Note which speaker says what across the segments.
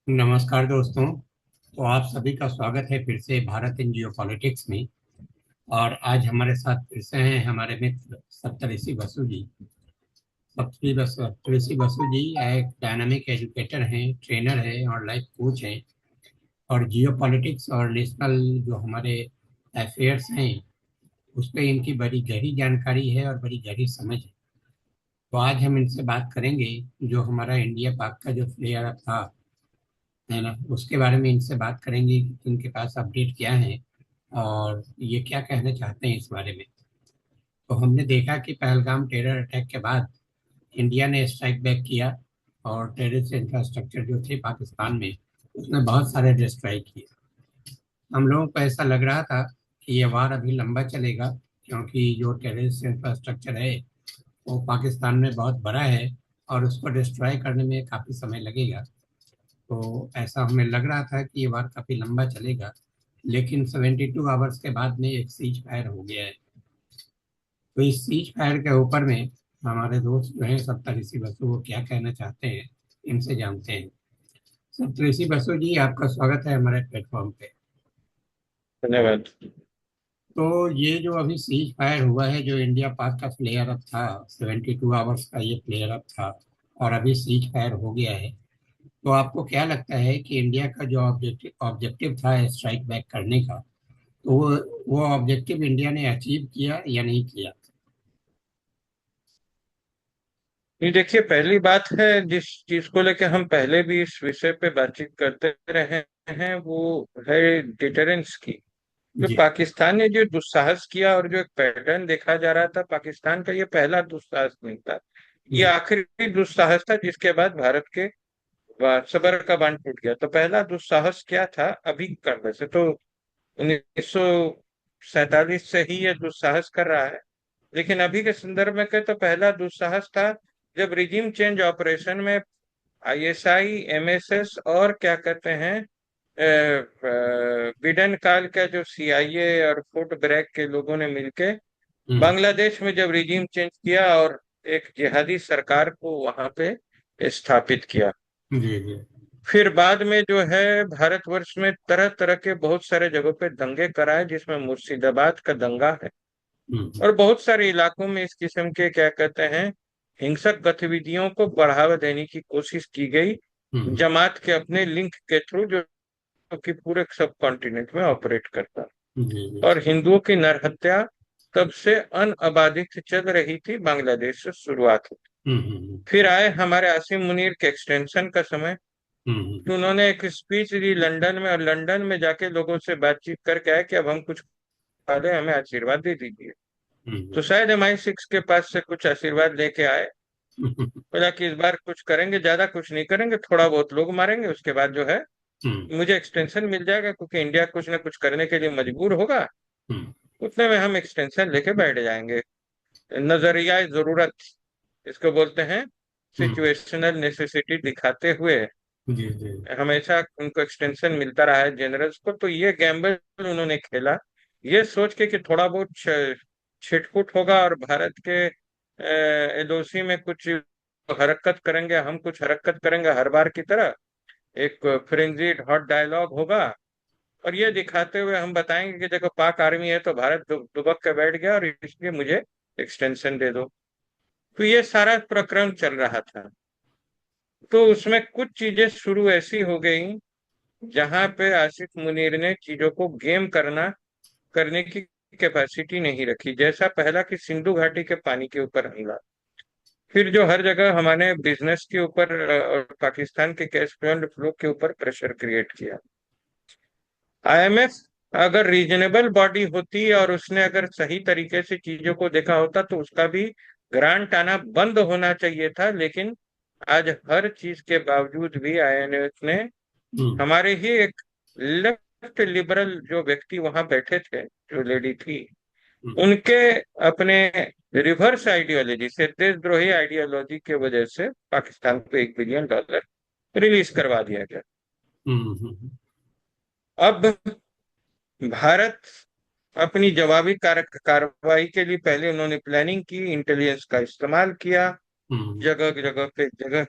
Speaker 1: नमस्कार दोस्तों। तो आप सभी का स्वागत है फिर से भारत इन जियो पॉलिटिक्स में। और आज हमारे साथ फिर से हैं हमारे मित्र सप्तऋषि बसु जी। सप्तऋषि बसु जी एक डायनामिक एजुकेटर हैं, ट्रेनर हैं और लाइफ कोच हैं। और जियो पॉलिटिक्स और नेशनल जो हमारे अफेयर्स हैं उस पर इनकी बड़ी गहरी जानकारी है और बड़ी गहरी समझ है। तो आज हम इनसे बात करेंगे जो हमारा इंडिया पाक का जो फ्लेयर था, है ना, उसके बारे में इनसे बात करेंगे कि इनके पास अपडेट क्या है और ये क्या कहना चाहते हैं इस बारे में। तो हमने देखा कि पहलगाम टेरर अटैक के बाद इंडिया ने स्ट्राइक बैक किया और टेररिस्ट इंफ्रास्ट्रक्चर जो थे पाकिस्तान में उसने बहुत सारे डिस्ट्रॉय किए। हम लोगों को ऐसा लग रहा था कि ये वार अभी लंबा चलेगा, क्योंकि जो टेररिस्ट इंफ्रास्ट्रक्चर है वो पाकिस्तान में बहुत बड़ा है और उसको डिस्ट्रॉय करने में काफ़ी समय लगेगा। तो ऐसा हमें लग रहा था कि ये वार काफ़ी लंबा चलेगा। लेकिन 72 आवर्स के बाद में एक सीज फायर हो गया है। तो इस सीज फायर के ऊपर में हमारे दोस्त जो हैं सप्तऋषि बसु वो क्या कहना चाहते हैं, इनसे जानते हैं। सप्तऋषि बसु जी, आपका स्वागत है हमारे प्लेटफॉर्म पे।
Speaker 2: धन्यवाद।
Speaker 1: तो ये जो अभी सीज फायर हुआ है, जो इंडिया पाक का फ्लेयर अप था, 72 आवर्स का ये फ्लेयर अप था और अभी सीज फायर हो गया है। तो आपको क्या लगता है कि इंडिया का जो ऑब्जेक्टिव ऑब्जेक्टिव था स्ट्राइक बैक करने का, तो वो ऑब्जेक्टिव इंडिया ने अचीव किया या नहीं किया?
Speaker 2: ये देखिए, पहली बात है जिस चीज को लेकर हम पहले भी इस विषय पे बातचीत करते रहे हैं वो है डिटरेंस की। जो
Speaker 1: जी।
Speaker 2: पाकिस्तान ने जो दुस्साहस किया और जो एक पैटर्न देखा जा रहा था, पाकिस्तान का ये पहला दुस्साहस नहीं था। ये
Speaker 1: जी।
Speaker 2: आखिरी दुस्साहस था जिसके बाद भारत के सबर का बांध टूट गया। तो पहला दुस्साहस क्या था अभी का? वैसे तो 1947 से ही ये दुस्साहस कर रहा है, लेकिन अभी के संदर्भ में कहे तो पहला दुस्साहस था जब रिजिम चेंज ऑपरेशन में आईएसआई, एमएसएस और क्या कहते हैं बिडन काल का जो सीआईए और फुट ब्रैक के लोगों ने मिलके
Speaker 1: हम्म।
Speaker 2: बांग्लादेश में जब रिजिम चेंज किया और एक जिहादी सरकार को वहां पे स्थापित किया।
Speaker 1: जी। जी।
Speaker 2: फिर बाद में जो है भारतवर्ष में तरह तरह के बहुत सारे जगहों पे दंगे कराए, जिसमें मुर्शिदाबाद का दंगा है।
Speaker 1: हम्म।
Speaker 2: और बहुत सारे इलाकों में इस किस्म के क्या कहते हैं हिंसक गतिविधियों को बढ़ावा देने की कोशिश की गई,
Speaker 1: हम्म।
Speaker 2: जमात के अपने लिंक के थ्रू, जो कि पूरे सब कॉन्टिनेंट में ऑपरेट करता है।
Speaker 1: जी। जी।
Speaker 2: और हिंदुओं की नरहत्या तब से अनअबाधित चल रही थी, बांग्लादेश से शुरुआत हुई।
Speaker 1: हम्म। हम्म।
Speaker 2: फिर आए हमारे आसिम मुनीर के एक्सटेंशन का समय।
Speaker 1: हम्म।
Speaker 2: तो उन्होंने एक स्पीच दी लंदन में, और लंदन में जाके लोगों से बातचीत करके आए कि अब हम कुछ खा रहे हैं, हमें आशीर्वाद दे दीजिए। तो
Speaker 1: हम्म।
Speaker 2: शायद MI6 के पास से कुछ आशीर्वाद लेके आए।
Speaker 1: हम्म।
Speaker 2: बोला कि इस बार कुछ करेंगे, ज्यादा कुछ नहीं करेंगे, थोड़ा बहुत लोग मारेंगे, उसके बाद जो है
Speaker 1: हम्म।
Speaker 2: मुझे एक्सटेंशन मिल जाएगा, क्योंकि इंडिया कुछ ना कुछ करने के लिए मजबूर होगा।
Speaker 1: हम्म।
Speaker 2: उतने में हम एक्सटेंशन लेके बैठ जाएंगे। नजरिया जरूरत इसको बोलते हैं,
Speaker 1: हम्म।
Speaker 2: सिचुएशनल नेसेसिटी दिखाते हुए
Speaker 1: जी। जी।
Speaker 2: हमेशा उनको एक्सटेंशन मिलता रहा है जनरल्स को। तो ये गैम्बल उन्होंने खेला, ये सोच के कि थोड़ा बहुत छिटपुट होगा और भारत के एलओसी में कुछ हरकत करेंगे, हम कुछ हरकत करेंगे हर बार की तरह, एक फ्रेंजीड हॉट डायलॉग होगा। और ये दिखाते हुए हम बताएंगे कि देखो पाक आर्मी है तो भारत दुबक के बैठ गया और इसलिए मुझे एक्सटेंशन दे दो। तो ये सारा प्रक्रम चल रहा था। तो उसमें कुछ चीजें शुरू ऐसी हो गई जहां पे आसिफ मुनीर ने चीजों को गेम करने की कैपेसिटी नहीं रखी। जैसा पहला कि सिंधु घाटी के पानी के ऊपर हमला, फिर जो हर जगह हमारे बिजनेस के ऊपर और पाकिस्तान के कैश फ्लो के ऊपर प्रेशर क्रिएट किया। IMF अगर रीजनेबल बॉडी होती और उसने अगर सही तरीके से चीजों को देखा होता तो उसका भी ग्रांट आना बंद होना चाहिए था। लेकिन आज हर चीज के बावजूद भी IMF ने
Speaker 1: हम्म।
Speaker 2: हमारे ही एक लेफ्ट लिबरल जो व्यक्ति वहां बैठे थे, जो लेडी थी,
Speaker 1: हम्म।
Speaker 2: उनके अपने रिवर्स आइडियोलॉजी से, देशद्रोही आइडियोलॉजी के वजह से पाकिस्तान को $1 बिलियन रिलीज करवा दिया गया।
Speaker 1: हम्म। हम्म।
Speaker 2: अब भारत अपनी जवाबी कार्रवाई के लिए पहले उन्होंने प्लानिंग की, इंटेलिजेंस का इस्तेमाल किया,
Speaker 1: हम्म।
Speaker 2: जगह जगह पे जगह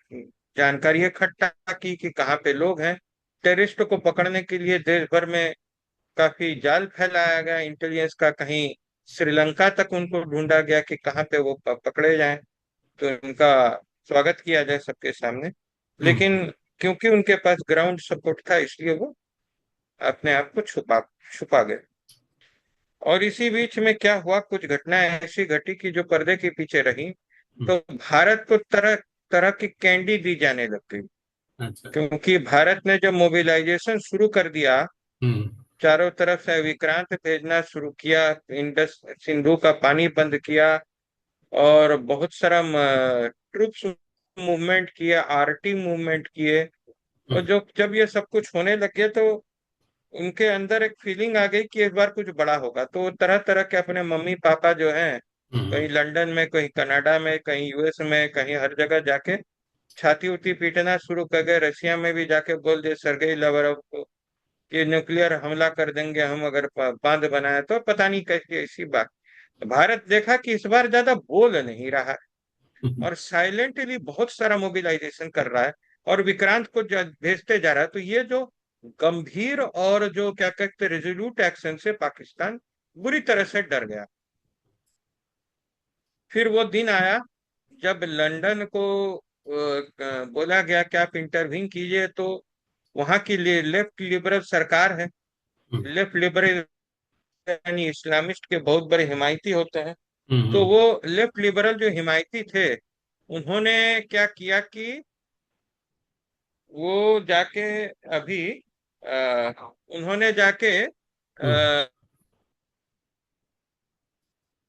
Speaker 2: जानकारी इकट्ठा की कि कहाँ पे लोग हैं। टेररिस्ट को पकड़ने के लिए देश भर में काफी जाल फैलाया गया इंटेलिजेंस का। कहीं श्रीलंका तक उनको ढूंढा गया कि कहाँ पे वो पकड़े जाएं, तो उनका स्वागत किया जाए सबके सामने।
Speaker 1: हम्म,
Speaker 2: लेकिन क्योंकि उनके पास ग्राउंड सपोर्ट था, इसलिए वो अपने आप को छुपा छुपा गए। और इसी बीच में क्या हुआ, कुछ घटनाएं ऐसी घटी कि जो पर्दे के पीछे रही।
Speaker 1: हम्म,
Speaker 2: तो भारत को तरह तरह की कैंडी दी जाने लग गई,
Speaker 1: अच्छा।
Speaker 2: क्योंकि भारत ने जब मोबिलाइजेशन शुरू कर दिया,
Speaker 1: हम्म,
Speaker 2: चारों तरफ से विक्रांत भेजना शुरू किया, इंडस सिंधु का पानी बंद किया, और बहुत सारा ट्रूप्स मूवमेंट किया, आरटी मूवमेंट किए। और
Speaker 1: हम्म,
Speaker 2: जो जब ये सब कुछ होने लग गया, तो उनके अंदर एक फीलिंग आ गई कि इस बार कुछ बड़ा होगा। तो वो तरह तरह के अपने मम्मी पापा जो हैं,
Speaker 1: हम्म,
Speaker 2: कहीं लंदन में, कहीं कनाडा में, कहीं यूएस में, कहीं हर जगह जाके छाती उती पीटना शुरू कर गए। रशिया में भी जाके बोल दिए सरगेई लावरोव को कि न्यूक्लियर हमला कर देंगे हम अगर बांध बनाए तो। पता नहीं कैसी ऐसी बात। भारत देखा कि इस बार ज्यादा बोल नहीं रहा है,
Speaker 1: हम्म,
Speaker 2: और साइलेंटली बहुत सारा मोबिलाइजेशन कर रहा है, और विक्रांत को भेजते जा रहा है। तो ये जो गंभीर और जो क्या कहते रेजोल्यूट एक्शन से पाकिस्तान बुरी तरह से डर गया। फिर वो दिन आया जब लंदन को बोला गया कि आप इंटरवीन कीजिए। तो वहां की लेफ्ट लिबरल सरकार है।
Speaker 1: हम्म,
Speaker 2: लेफ्ट लिबरल यानी इस्लामिस्ट के बहुत बड़े हिमायती होते हैं। तो
Speaker 1: हम्म,
Speaker 2: वो लेफ्ट लिबरल जो हिमायती थे, उन्होंने क्या किया कि वो जाके अभी उन्होंने जाके
Speaker 1: हम्म,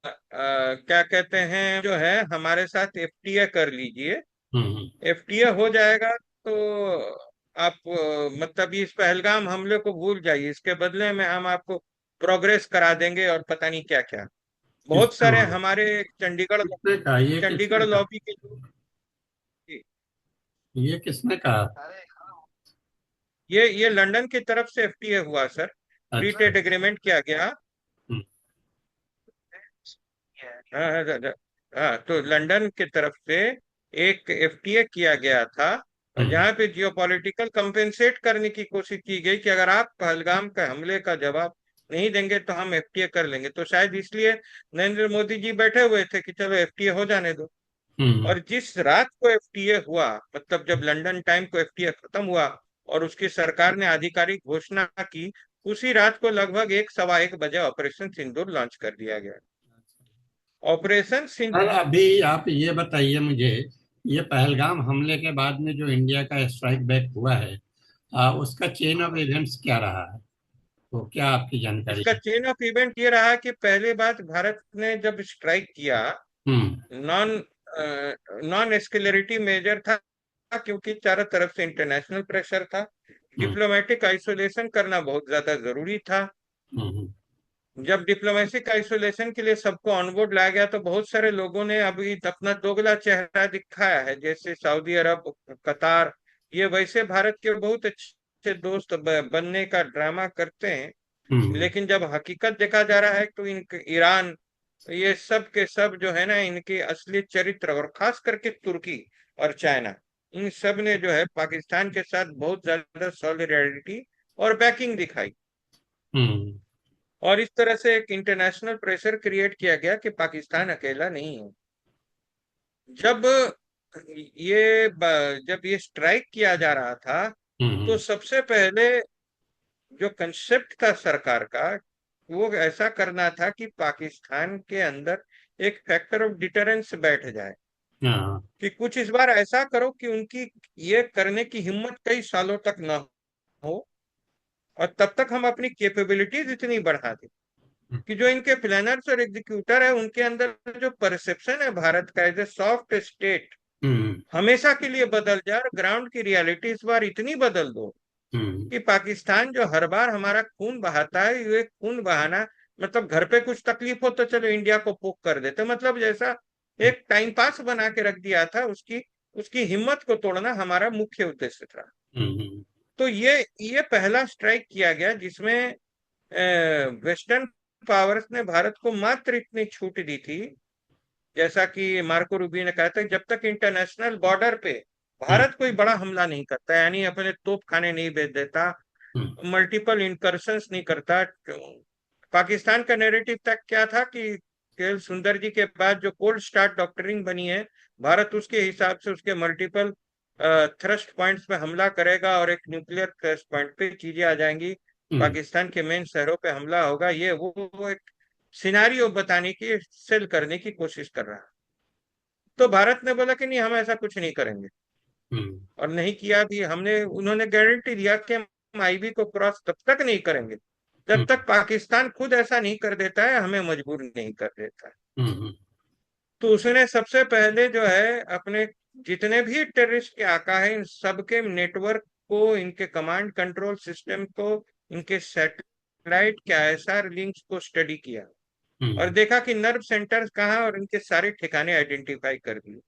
Speaker 2: क्या कहते हैं जो है हमारे साथ एफटीए कर लीजिए।
Speaker 1: हम्म,
Speaker 2: एफटीए हो जाएगा तो आप मतलब इस पहलगाम हमले को भूल जाइए, इसके बदले में हम आपको प्रोग्रेस करा देंगे और पता नहीं क्या क्या। बहुत
Speaker 1: किसने
Speaker 2: सारे
Speaker 1: बोला?
Speaker 2: हमारे चंडीगढ़
Speaker 1: किसने कहा? ये
Speaker 2: चंडीगढ़
Speaker 1: किसने कहा?
Speaker 2: लॉबी के जो
Speaker 1: ये किसने कहा?
Speaker 2: ये लंदन की तरफ से एफटीए हुआ सर। फ्री
Speaker 1: अच्छा।
Speaker 2: ट्रेड एग्रीमेंट किया गया।
Speaker 1: हम्म,
Speaker 2: हाँ हाँ हाँ, तो लंदन की तरफ से एक एफटीए किया गया था, और
Speaker 1: हम्म,
Speaker 2: जहाँ पे जियोपॉलिटिकल कंपेंसेट करने की कोशिश की गई कि अगर आप पहलगाम का हमले का जवाब नहीं देंगे तो हम एफटीए कर लेंगे। तो शायद इसलिए नरेंद्र मोदी जी बैठे हुए थे कि चलो एफटीए हो जाने दो।
Speaker 1: हम्म,
Speaker 2: और जिस रात को एफटीए हुआ, मतलब जब लंदन टाइम को एफटीए खत्म हुआ और उसकी सरकार ने आधिकारिक घोषणा की, उसी रात को लगभग 1 सवा 1 बजे ऑपरेशन सिंदूर लॉन्च कर दिया गया। ऑपरेशन
Speaker 1: सर
Speaker 2: सिंदूर
Speaker 1: अभी आप ये बताइए मुझे, ये पहलगाम हमले के बाद में जो इंडिया का स्ट्राइक बैक हुआ है, उसका चेन ऑफ इवेंट्स क्या रहा है? तो क्या आपकी जानकारी
Speaker 2: इसका
Speaker 1: है?
Speaker 2: चेन ऑफ इवेंट ये रहा कि पहले बात भारत ने जब स्ट्राइक किया,
Speaker 1: हम्म,
Speaker 2: नॉन नॉन एस्केलेटरी मेजर था, क्योंकि चारों तरफ से इंटरनेशनल प्रेशर था।
Speaker 1: हम्म,
Speaker 2: डिप्लोमेटिक आइसोलेशन करना बहुत ज्यादा जरूरी था।
Speaker 1: हम्म,
Speaker 2: जब डिप्लोमेटिक आइसोलेशन के लिए सबको ऑनबोर्ड लाया गया, तो बहुत सारे लोगों ने अभी अपना दोगला चेहरा दिखाया है, जैसे सऊदी अरब, कतार। ये वैसे भारत के बहुत अच्छे दोस्त बनने का ड्रामा करते हैं,
Speaker 1: हम्म,
Speaker 2: लेकिन जब हकीकत देखा जा रहा है तो इन ईरान, ये सब के सब जो है ना, इनके असली चरित्र, और खास करके तुर्की और चाइना, इन सब ने जो है पाकिस्तान के साथ बहुत ज्यादा सॉलिडारिटी और बैकिंग दिखाई।
Speaker 1: हम्म,
Speaker 2: और इस तरह से एक इंटरनेशनल प्रेशर क्रिएट किया गया कि पाकिस्तान अकेला नहीं है। जब जब ये स्ट्राइक किया जा रहा था, तो
Speaker 1: हम्म,
Speaker 2: सबसे पहले जो कंसेप्ट था सरकार का, वो ऐसा करना था कि पाकिस्तान के अंदर एक फैक्टर ऑफ डिटरेंस बैठ जाए,
Speaker 1: हाँ,
Speaker 2: कि कुछ इस बार ऐसा करो कि उनकी ये करने की हिम्मत कई सालों तक न हो, और तब तक हम अपनी कैपेबिलिटीज इतनी बढ़ा दें कि जो इनके प्लानर्स और एग्जीक्यूटर है, उनके अंदर जो परसेप्शन है भारत का एज ए सॉफ्ट स्टेट,
Speaker 1: हम्म,
Speaker 2: हमेशा के लिए बदल जाए। और ग्राउंड की रियलिटी इस बार इतनी बदल दो
Speaker 1: हम्म,
Speaker 2: कि पाकिस्तान जो हर बार हमारा खून बहाता है, ये खून बहाना मतलब घर पे कुछ तकलीफ हो तो चलो इंडिया को पोक कर देते, मतलब जैसा एक टाइम पास बना के रख दिया था, उसकी उसकी हिम्मत को तोड़ना हमारा मुख्य उद्देश्य था।
Speaker 1: हम्म,
Speaker 2: तो ये पहला स्ट्राइक किया गया जिसमें वेस्टर्न पावर्स ने भारत को मात्र इतनी छूट दी थी, जैसा कि मार्को रूबियो ने कहा था, जब तक इंटरनेशनल बॉर्डर पे
Speaker 1: हम्म,
Speaker 2: भारत कोई बड़ा हमला नहीं करता, यानी अपने तोप खाने नहीं भेज देता,
Speaker 1: हम्म,
Speaker 2: मल्टीपल इंकर्शंस नहीं करता। पाकिस्तान का नैरेटिव तक क्या था कि केएल सुंदर जी के बाद जो कोल्ड स्टार्ट डॉक्ट्रिन बनी है, भारत उसके हिसाब से उसके मल्टीपल थ्रस्ट पॉइंट्स पे हमला करेगा और एक न्यूक्लियर थ्रस्ट पॉइंट पे चीजें आ जाएंगी,
Speaker 1: हम्म,
Speaker 2: पाकिस्तान के मेन शहरों पे हमला होगा। ये वो एक सिनारियो बताने की, सेल करने की कोशिश कर रहा है। तो भारत ने बोला कि नहीं, हम ऐसा कुछ नहीं करेंगे,
Speaker 1: हम्म,
Speaker 2: और नहीं किया भी हमने। उन्होंने गारंटी दिया कि हम आईबी को क्रॉस तब तक नहीं करेंगे जब
Speaker 1: हम्म,
Speaker 2: तक पाकिस्तान खुद ऐसा नहीं कर देता है, हमें मजबूर नहीं कर देता है।
Speaker 1: हम्म,
Speaker 2: तो उसने सबसे पहले जो है अपने जितने भी टेररिस्ट के आका है, इन सबके नेटवर्क को, इनके कमांड कंट्रोल सिस्टम को, इनके सैटेलाइट के आईएसआर लिंक्स को स्टडी किया, और
Speaker 1: हम्म,
Speaker 2: देखा कि नर्व सेंटर्स कहाँ, और इनके सारे ठिकाने आइडेंटिफाई कर दिए।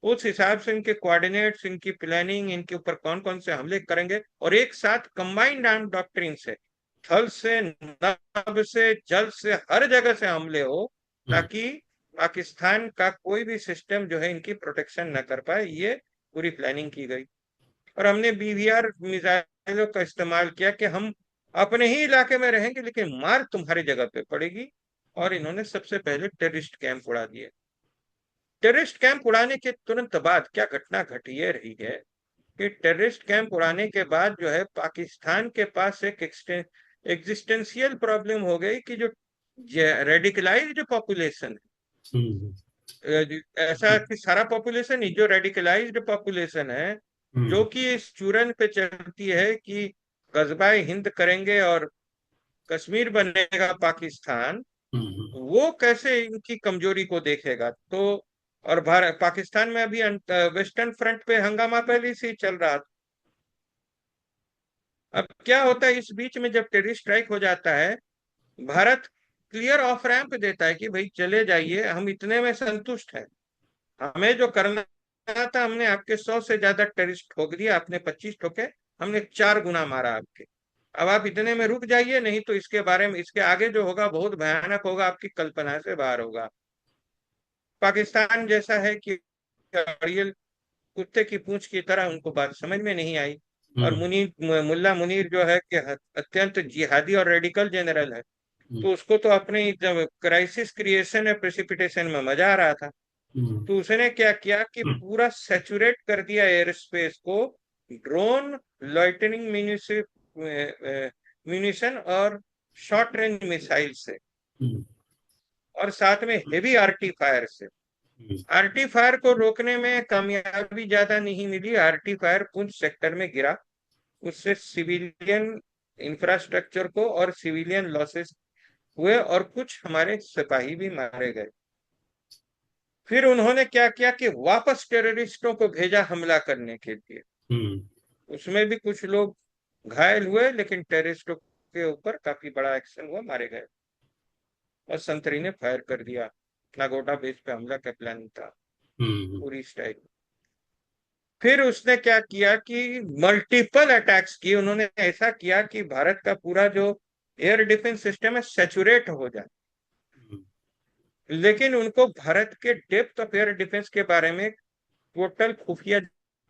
Speaker 2: उस हिसाब से इनके कोऑर्डिनेट्स, इनकी प्लानिंग, इनके ऊपर कौन कौन से हमले करेंगे, और एक साथ कंबाइंड आर्म डॉक्ट्रिन से, थल से, नभ से, जल से, हर जगह से हमले हो,
Speaker 1: हम्म,
Speaker 2: ताकि पाकिस्तान का कोई भी सिस्टम जो है इनकी प्रोटेक्शन न कर पाए। ये पूरी प्लानिंग की गई। और हमने बीवीआर मिसाइलों का इस्तेमाल किया कि हम अपने ही इलाके में रहेंगे लेकिन मार तुम्हारी जगह पे पड़ेगी। और इन्होंने सबसे पहले टेररिस्ट कैंप उड़ा दिए। टेररिस्ट कैंप उड़ाने के तुरंत बाद क्या घटना घटी ये रही है कि टेररिस्ट कैंप उड़ाने के बाद जो है पाकिस्तान के पास एक एग्जिस्टेंशियल प्रॉब्लम हो गई कि जो रेडिकलाइज्ड पॉपुलेशन
Speaker 1: हम्म,
Speaker 2: है, ऐसा कि सारा पॉपुलेशन ही, जो रेडिकलाइज्ड पॉपुलेशन है, जो
Speaker 1: हम्म,
Speaker 2: कि इस चूरन पे चलती है कि कस्बा हिंद करेंगे और कश्मीर बनेगा पाकिस्तान,
Speaker 1: हम्म,
Speaker 2: वो कैसे इनकी कमजोरी को देखेगा। तो और भारत पाकिस्तान में अभी वेस्टर्न फ्रंट पे हंगामा पहले से ही चल रहा था। अब क्या होता है, इस बीच में जब टेररिस्ट स्ट्राइक हो जाता है, भारत क्लियर ऑफ रैंप देता है कि भाई चले जाइए, हम इतने में संतुष्ट हैं, हमें जो करना था, हमने आपके 100 से ज्यादा टेररिस्ट ठोक दिया, आपने 25 ठोके, हमने 4 गुना मारा आपके। अब आप इतने में रुक जाइए, नहीं तो इसके बारे में, इसके आगे जो होगा बहुत भयानक होगा, आपकी कल्पना से बाहर होगा। पाकिस्तान जैसा है कि अड़ियल कुत्ते की पूंछ की तरह, उनको बात समझ में नहीं आई। और
Speaker 1: हम्म,
Speaker 2: मुल्ला मुनीर जो है कि अत्यंत जिहादी और रेडिकल जनरल है,
Speaker 1: हम्म,
Speaker 2: तो उसको तो अपनी जब क्राइसिस क्रिएशन है प्रेसिपिटेशन में मजा आ रहा था।
Speaker 1: हम्म,
Speaker 2: तो उसने क्या किया कि
Speaker 1: हम्म,
Speaker 2: पूरा सैचुरेट कर दिया एयर स्पेस को ड्रोन, लॉइटनिंग म्यूनिशन और शॉर्ट रेंज मिसाइल से,
Speaker 1: हम्म,
Speaker 2: और साथ में हेवी आर्टी फायर से।
Speaker 1: हम्म,
Speaker 2: आरटी फायर को रोकने में कामयाबी ज्यादा नहीं मिली, आरटी फायर पुंछ सेक्टर में गिरा, उससे सिविलियन इंफ्रास्ट्रक्चर को और सिविलियन लॉसेस हुए, और कुछ हमारे सिपाही भी मारे गए। फिर उन्होंने क्या किया कि वापस टेररिस्टों को भेजा हमला करने के लिए।
Speaker 1: हम्म,
Speaker 2: उसमें भी कुछ लोग घायल हुए, लेकिन टेररिस्टों के ऊपर काफी बड़ा एक्शन हुआ, मारे गए। और संतरी ने फायर कर दिया, नागोटा बेस पे हमला का प्लान था,
Speaker 1: हम्म,
Speaker 2: पूरी स्टाइल। फिर उसने क्या किया कि मल्टीपल अटैक्स किए, उन्होंने ऐसा किया कि भारत का पूरा जो एयर डिफेंस सिस्टम है सैचुरेट हो जाए। लेकिन उनको भारत के डेप्थ ऑफ एयर डिफेंस के बारे में टोटल खुफिया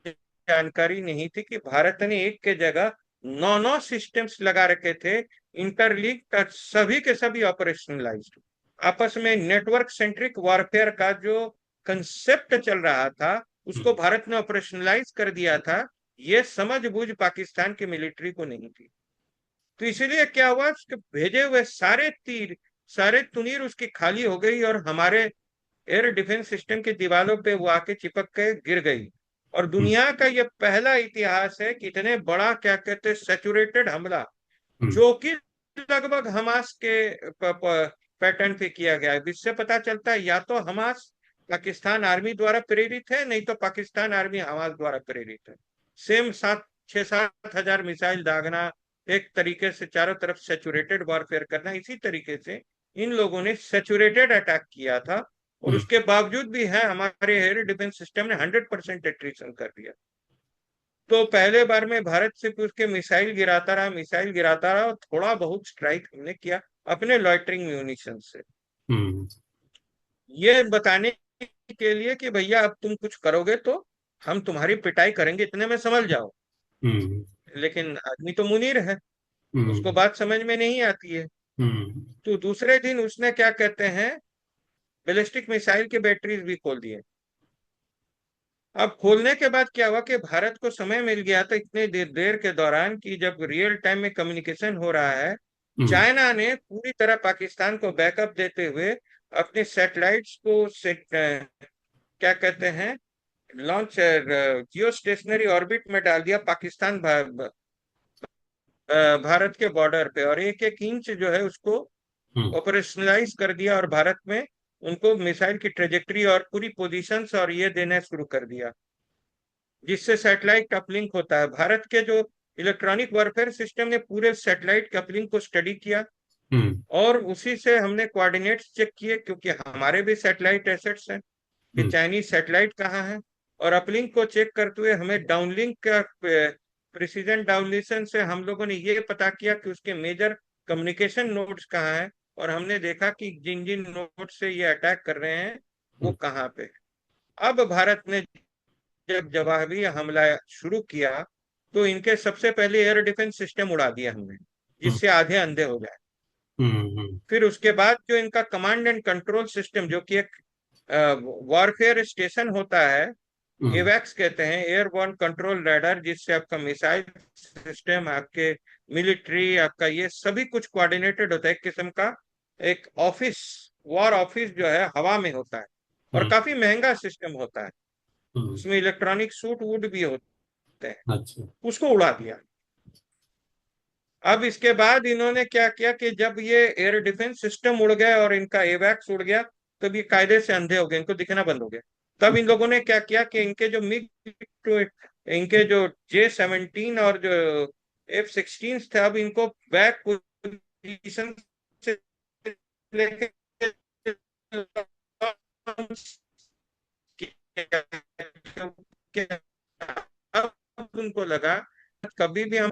Speaker 2: जानकारी नहीं थी, कि भारत ने एक के जगह 9 9 सिस्टम्स लगा रखे थे, इंटरलिंक, सभी के सभी ऑपरेशनलाइज्ड, आपस में नेटवर्क सेंट्रिक वॉरफेयर का जो कंसेप्ट चल रहा था, उसको
Speaker 1: हम्म,
Speaker 2: भारत ने ऑपरेशनलाइज कर दिया था। ये समझ बूझ पाकिस्तान की मिलिट्री को नहीं थी। तो इसीलिए क्या हुआ, उसके भेजे हुए सारे तीर, सारे तुनीर उसकी खाली हो गई, और हमारे एयर डिफेंस सिस्टम की दीवारों पे वो आके चिपक के गिर गई। और
Speaker 1: हम्म,
Speaker 2: दुनिया का ये पहला इतिहास है कि इतने बड़ा, क्या कहते हैं, सैचुरेटेड हमला,
Speaker 1: हम्म,
Speaker 2: जो कि लगभग हमास के पैटर्न पे किया गया है। इससे पता चलता है या तो हमास पाकिस्तान आर्मी द्वारा प्रेरित है, नहीं तो पाकिस्तान आर्मी हमास द्वारा प्रेरित है। सेम 6 7 हजार मिसाइल दागना, एक तरीके से चारों तरफ सेचुरेटेड वॉरफेयर करना, इसी तरीके से इन लोगों ने सेचुरेटेड अटैक किया था। और
Speaker 1: हम्म,
Speaker 2: उसके बावजूद भी है, हमारे एयर डिफेंस सिस्टम ने 100% एट्रिशन कर दिया। तो पहले बार में भारत सिर्फ उसके मिसाइल गिराता रहा, मिसाइल गिराता रहा, और थोड़ा बहुत स्ट्राइक हमने किया अपने लॉइटरिंग म्यूनिशन से,
Speaker 1: हम्म,
Speaker 2: ये बताने के लिए कि भैया अब तुम कुछ करोगे तो हम तुम्हारी पिटाई करेंगे, इतने में संभल जाओ।
Speaker 1: हम्म।
Speaker 2: लेकिन आदमी तो मुनीर है, उसको
Speaker 1: हम्म।
Speaker 2: बात समझ में नहीं आती है।
Speaker 1: हम्म।
Speaker 2: तो दूसरे दिन उसने क्या कहते हैं, बैलिस्टिक मिसाइल के बैटरीज भी खोल दिए। अब खोलने के बाद क्या हुआ कि भारत को समय मिल गया था इतने देर के दौरान कि जब रियल टाइम में कम्युनिकेशन हो रहा है,
Speaker 1: हम्म।
Speaker 2: चाइना ने पूरी तरह पाकिस्तान को बैकअप देते हुए अपने सैटेलाइट्स को क्या कहते हैं, लॉन्च जियो स्टेशनरी ऑर्बिट में डाल दिया पाकिस्तान भारत के बॉर्डर पे, और एक एक इंच जो है उसको
Speaker 1: हम्म।
Speaker 2: ऑपरेशनलाइज कर दिया, और भारत में उनको मिसाइल की ट्रेजेक्टरी और पूरी पोजीशंस और ये देना शुरू कर दिया, जिससे सैटेलाइट अपलिंक होता है। भारत के जो इलेक्ट्रॉनिक वॉरफेयर सिस्टम ने पूरे सैटेलाइट अपलिंक को स्टडी किया,
Speaker 1: हम्म।
Speaker 2: और उसी से हमने कोऑर्डिनेट्स चेक किए, क्योंकि हमारे भी सैटेलाइट एसेट्स हैं कि
Speaker 1: हम्म।
Speaker 2: चाइनीज सैटेलाइट कहाँ है। और अपलिंक को चेक करते हुए हमें डाउनलिंक का प्रिसीजन डाउनलिशन से हम लोगों ने ये पता किया कि उसके मेजर कम्युनिकेशन नोड्स कहाँ हैं, और हमने देखा कि जिन जिन नोड से ये अटैक कर रहे हैं वो
Speaker 1: हम्म।
Speaker 2: कहाँ पे। अब भारत ने जब जवाबी हमला शुरू किया, तो इनके सबसे पहले एयर डिफेंस सिस्टम उड़ा दिया हमने,
Speaker 1: हम्म।
Speaker 2: जिससे आधे अंधे हो जाए।
Speaker 1: हम्म।
Speaker 2: फिर उसके बाद जो इनका कमांड एंड कंट्रोल सिस्टम, जो कि एक वॉरफेयर स्टेशन होता है,
Speaker 1: हम्म।
Speaker 2: एवैक्स कहते हैं, एयरबॉर्न कंट्रोल रडार, जिससे आपका मिसाइल सिस्टम, आपके मिलिट्री, आपका ये सभी कुछ कोऑर्डिनेटेड होता है। एक किस्म का एक ऑफिस, वॉर ऑफिस जो है हवा में होता है, और
Speaker 1: हम्म।
Speaker 2: काफी महंगा सिस्टम होता है।
Speaker 1: हम्म।
Speaker 2: उसमें इलेक्ट्रॉनिक सूट वूट भी होते हैं।
Speaker 1: अच्छा।
Speaker 2: उसको उड़ा दिया। अब इसके बाद इन्होंने क्या किया कि जब ये एयर डिफेंस सिस्टम उड़ गया और इनका एवैक्स उड़ गया, तब ये कायदे से अंधे हो गए, इनको दिखना बंद हो गया। तब इन लोगों ने क्या किया कि इनके जो मिग, इनके जो J-17 और जो F-16 थे, अब इनको बैक पोजीशन से लेके अब उनको लगा कभी भी हम,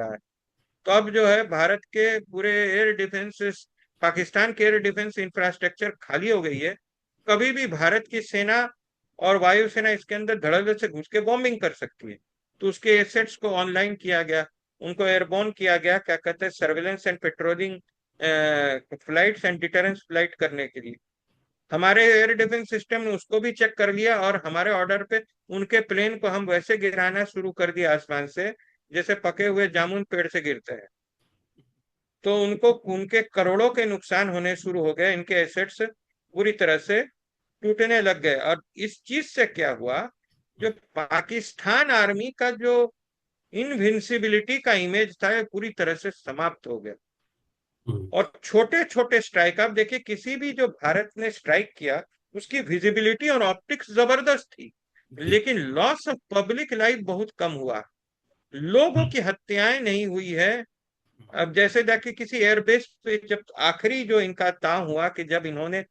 Speaker 2: तो अब जो है भारत के पूरे एयर डिफेंस, पाकिस्तान के एयर डिफेंस इंफ्रास्ट्रक्चर खाली हो गई है। कभी भी भारत की सेना और वायुसेना इसके अंदर धड़ल्ले से घुस के बॉम्बिंग कर सकती है। तो उसके एसेट्स को ऑनलाइन किया गया, उनको एयरबोर्न किया गया, क्या कहते हैं, surveillance and patrolling flights and deterrence flight करने के लिए। हमारे एयर डिफेंस सिस्टम ने उसको भी चेक कर लिया, और हमारे ऑर्डर पे उनके प्लेन को हम वैसे गिराना शुरू कर दिया आसमान से, जैसे पके हुए जामुन पेड़ से गिरते हैं। तो उनको उनके करोड़ों के नुकसान होने शुरू हो गए, इनके एसेट्स पूरी तरह से टूटने लग गए। और इस चीज से क्या हुआ, जो पाकिस्तान आर्मी का जो इनविंसिबिलिटी का इमेज था, ये पूरी तरह से समाप्त हो गया।
Speaker 1: हम्म।
Speaker 2: और छोटे छोटे स्ट्राइक, आप देखिए किसी भी जो भारत ने स्ट्राइक किया, उसकी विजिबिलिटी और ऑप्टिक्स जबरदस्त थी,
Speaker 1: जी।
Speaker 2: लेकिन लॉस ऑफ पब्लिक लाइफ बहुत कम हुआ, लोगों
Speaker 1: हम्म।
Speaker 2: की हत्याएं नहीं हुई है। अब जैसे देखिए किसी एयरबेस पे जब आखिरी जो इनका ताव हुआ कि जब इन्होंने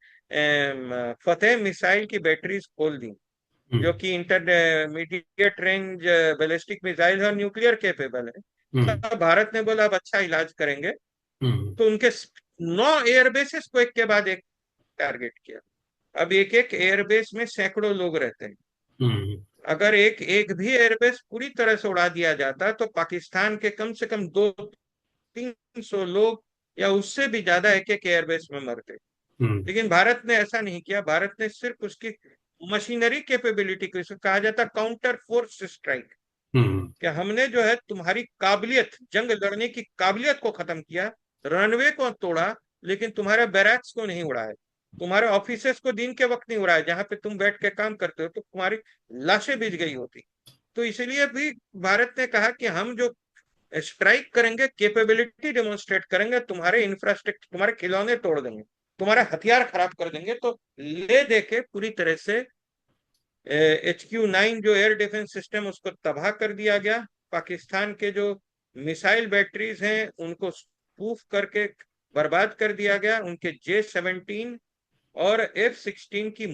Speaker 2: फतेह मिसाइल की बैटरीज खोल दी, जो
Speaker 1: हम्म।
Speaker 2: कि इंटरमीडिएट रेंज बैलिस्टिक मिसाइल है और न्यूक्लियर केपेबल है,
Speaker 1: हम्म।
Speaker 2: तब भारत ने बोला अब अच्छा इलाज करेंगे।
Speaker 1: हम्म।
Speaker 2: तो उनके 9 एयरबेसेस को एक के बाद एक टारगेट किया। अब एक एक एयरबेस में सैकड़ों लोग रहते हैं।
Speaker 1: हम्म।
Speaker 2: अगर एक एक भी एयरबेस पूरी तरह से उड़ा दिया जाता, तो पाकिस्तान के कम से कम 200-300 लोग या उससे भी ज्यादा एक एक एयरबेस में मरते।
Speaker 1: हम्म।
Speaker 2: लेकिन भारत ने ऐसा नहीं किया, भारत ने सिर्फ उसकी मशीनरी कैपेबिलिटी को, इसे कहा जाता काउंटर फोर्स स्ट्राइक,
Speaker 1: हम्म।
Speaker 2: कि हमने जो है तुम्हारी काबिलियत, जंग लड़ने की काबिलियत को खत्म किया, रनवे को तोड़ा, लेकिन तुम्हारे बैरक्स को नहीं उड़ाया, तुम्हारे ऑफिसेस को दिन के वक्त नहीं उड़ाया, जहां पे तुम बैठ के काम करते हो तो तुम्हारी लाशें बिछ गई होती। तो इसलिए भी भारत ने कहा कि हम जो स्ट्राइक करेंगे, कैपेबिलिटी डेमोन्स्ट्रेट करेंगे, तुम्हारे इंफ्रास्ट्रक्चर, तुम्हारे खिलौने तोड़ देंगे, तुम्हारे हथियार खराब कर देंगे। तो ले दे के पूरी तरह से HQ-9 जो एयर डिफेंस सिस्टम, उसको तबाह कर दिया गया। पाकिस्तान के जो मिसाइल बैटरीज हैं उनको स्पूफ करके बर्बाद कर दिया गया, उनके J-17 और F-16 की